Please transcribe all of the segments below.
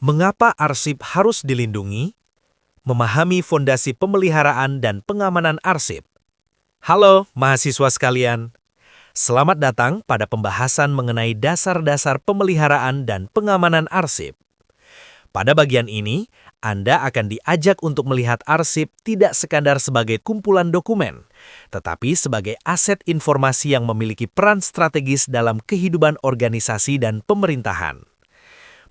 Mengapa arsip harus dilindungi? Memahami fondasi pemeliharaan dan pengamanan arsip. Halo mahasiswa sekalian, selamat datang pada pembahasan mengenai dasar-dasar pemeliharaan dan pengamanan arsip. Pada bagian ini, Anda akan diajak untuk melihat arsip tidak sekadar sebagai kumpulan dokumen, tetapi sebagai aset informasi yang memiliki peran strategis dalam kehidupan organisasi dan pemerintahan.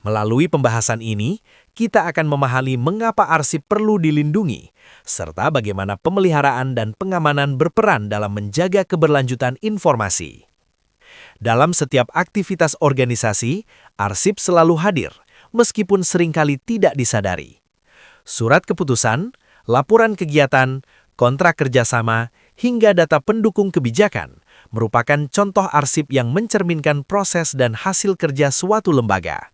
Melalui pembahasan ini, kita akan memahami mengapa arsip perlu dilindungi, serta bagaimana pemeliharaan dan pengamanan berperan dalam menjaga keberlanjutan informasi. Dalam setiap aktivitas organisasi, arsip selalu hadir, meskipun seringkali tidak disadari. Surat keputusan, laporan kegiatan, kontrak kerjasama, hingga data pendukung kebijakan merupakan contoh arsip yang mencerminkan proses dan hasil kerja suatu lembaga.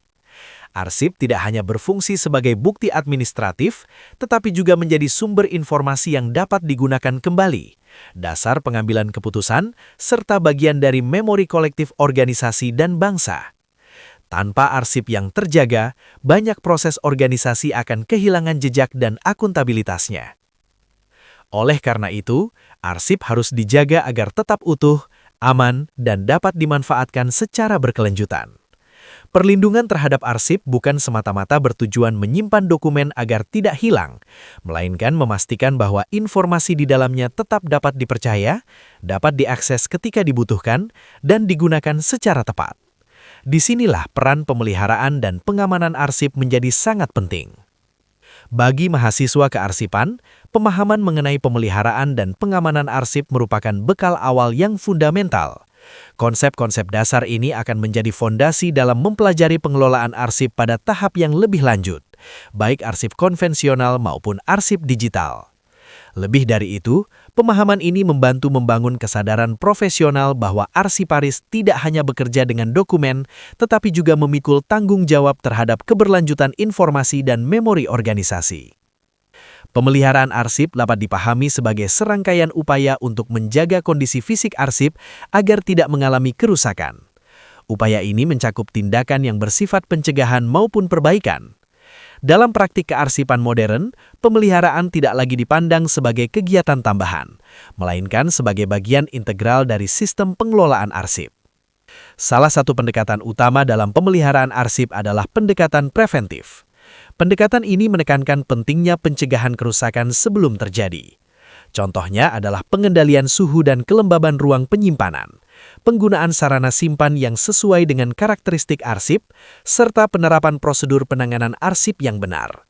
Arsip tidak hanya berfungsi sebagai bukti administratif, tetapi juga menjadi sumber informasi yang dapat digunakan kembali, dasar pengambilan keputusan, serta bagian dari memori kolektif organisasi dan bangsa. Tanpa arsip yang terjaga, banyak proses organisasi akan kehilangan jejak dan akuntabilitasnya. Oleh karena itu, arsip harus dijaga agar tetap utuh, aman, dan dapat dimanfaatkan secara berkelanjutan. Perlindungan terhadap arsip bukan semata-mata bertujuan menyimpan dokumen agar tidak hilang, melainkan memastikan bahwa informasi di dalamnya tetap dapat dipercaya, dapat diakses ketika dibutuhkan, dan digunakan secara tepat. Disinilah peran pemeliharaan dan pengamanan arsip menjadi sangat penting. Bagi mahasiswa kearsipan, pemahaman mengenai pemeliharaan dan pengamanan arsip merupakan bekal awal yang fundamental. Konsep-konsep dasar ini akan menjadi fondasi dalam mempelajari pengelolaan arsip pada tahap yang lebih lanjut, baik arsip konvensional maupun arsip digital. Lebih dari itu, pemahaman ini membantu membangun kesadaran profesional bahwa arsiparis tidak hanya bekerja dengan dokumen, tetapi juga memikul tanggung jawab terhadap keberlanjutan informasi dan memori organisasi. Pemeliharaan arsip dapat dipahami sebagai serangkaian upaya untuk menjaga kondisi fisik arsip agar tidak mengalami kerusakan. Upaya ini mencakup tindakan yang bersifat pencegahan maupun perbaikan. Dalam praktik kearsipan modern, pemeliharaan tidak lagi dipandang sebagai kegiatan tambahan, melainkan sebagai bagian integral dari sistem pengelolaan arsip. Salah satu pendekatan utama dalam pemeliharaan arsip adalah pendekatan preventif. Pendekatan ini menekankan pentingnya pencegahan kerusakan sebelum terjadi. Contohnya adalah pengendalian suhu dan kelembaban ruang penyimpanan, penggunaan sarana simpan yang sesuai dengan karakteristik arsip, serta penerapan prosedur penanganan arsip yang benar.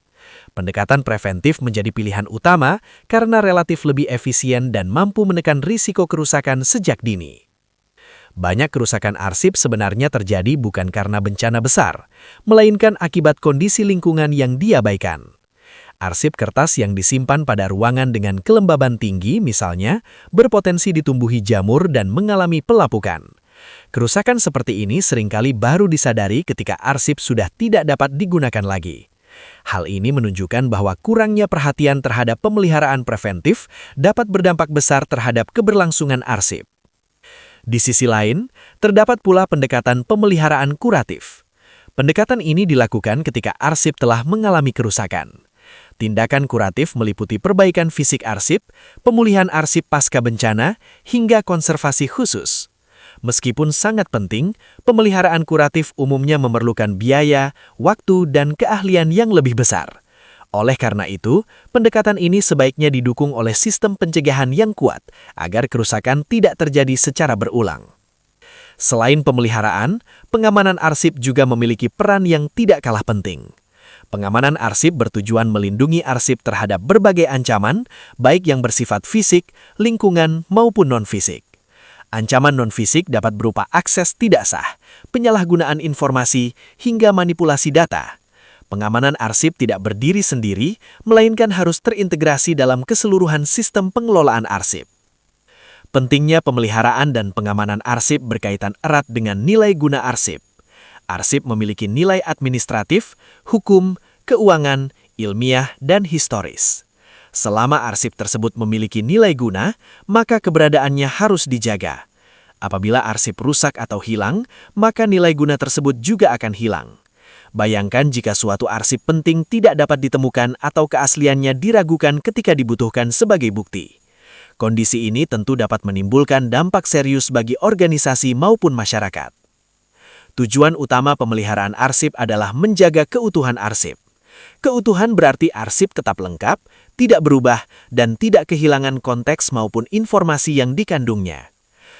Pendekatan preventif menjadi pilihan utama karena relatif lebih efisien dan mampu menekan risiko kerusakan sejak dini. Banyak kerusakan arsip sebenarnya terjadi bukan karena bencana besar, melainkan akibat kondisi lingkungan yang diabaikan. Arsip kertas yang disimpan pada ruangan dengan kelembaban tinggi, misalnya, berpotensi ditumbuhi jamur dan mengalami pelapukan. Kerusakan seperti ini seringkali baru disadari ketika arsip sudah tidak dapat digunakan lagi. Hal ini menunjukkan bahwa kurangnya perhatian terhadap pemeliharaan preventif dapat berdampak besar terhadap keberlangsungan arsip. Di sisi lain, terdapat pula pendekatan pemeliharaan kuratif. Pendekatan ini dilakukan ketika arsip telah mengalami kerusakan. Tindakan kuratif meliputi perbaikan fisik arsip, pemulihan arsip pasca bencana, hingga konservasi khusus. Meskipun sangat penting, pemeliharaan kuratif umumnya memerlukan biaya, waktu, dan keahlian yang lebih besar. Oleh karena itu, pendekatan ini sebaiknya didukung oleh sistem pencegahan yang kuat agar kerusakan tidak terjadi secara berulang. Selain pemeliharaan, pengamanan arsip juga memiliki peran yang tidak kalah penting. Pengamanan arsip bertujuan melindungi arsip terhadap berbagai ancaman, baik yang bersifat fisik, lingkungan, maupun non-fisik. Ancaman non-fisik dapat berupa akses tidak sah, penyalahgunaan informasi, hingga manipulasi data. Pengamanan arsip tidak berdiri sendiri, melainkan harus terintegrasi dalam keseluruhan sistem pengelolaan arsip. Pentingnya pemeliharaan dan pengamanan arsip berkaitan erat dengan nilai guna arsip. Arsip memiliki nilai administratif, hukum, keuangan, ilmiah, dan historis. Selama arsip tersebut memiliki nilai guna, maka keberadaannya harus dijaga. Apabila arsip rusak atau hilang, maka nilai guna tersebut juga akan hilang. Bayangkan jika suatu arsip penting tidak dapat ditemukan atau keasliannya diragukan ketika dibutuhkan sebagai bukti. Kondisi ini tentu dapat menimbulkan dampak serius bagi organisasi maupun masyarakat. Tujuan utama pemeliharaan arsip adalah menjaga keutuhan arsip. Keutuhan berarti arsip tetap lengkap, tidak berubah, dan tidak kehilangan konteks maupun informasi yang dikandungnya.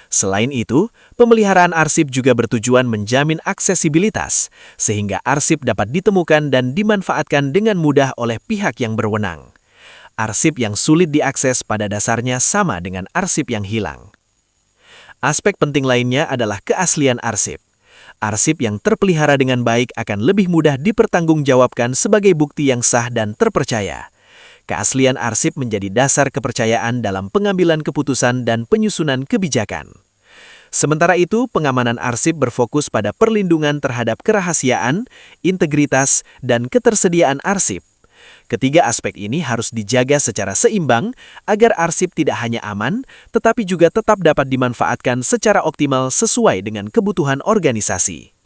Selain itu, pemeliharaan arsip juga bertujuan menjamin aksesibilitas, sehingga arsip dapat ditemukan dan dimanfaatkan dengan mudah oleh pihak yang berwenang. Arsip yang sulit diakses pada dasarnya sama dengan arsip yang hilang. Aspek penting lainnya adalah keaslian arsip. Arsip yang terpelihara dengan baik akan lebih mudah dipertanggungjawabkan sebagai bukti yang sah dan terpercaya. Keaslian arsip menjadi dasar kepercayaan dalam pengambilan keputusan dan penyusunan kebijakan. Sementara itu, pengamanan arsip berfokus pada perlindungan terhadap kerahasiaan, integritas, dan ketersediaan arsip. Ketiga aspek ini harus dijaga secara seimbang agar arsip tidak hanya aman, tetapi juga tetap dapat dimanfaatkan secara optimal sesuai dengan kebutuhan organisasi.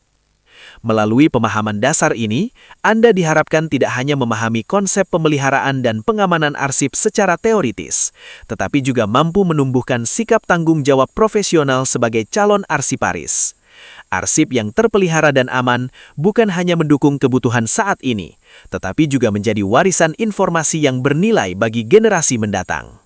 Melalui pemahaman dasar ini, Anda diharapkan tidak hanya memahami konsep pemeliharaan dan pengamanan arsip secara teoritis, tetapi juga mampu menumbuhkan sikap tanggung jawab profesional sebagai calon arsiparis. Arsip yang terpelihara dan aman bukan hanya mendukung kebutuhan saat ini, tetapi juga menjadi warisan informasi yang bernilai bagi generasi mendatang.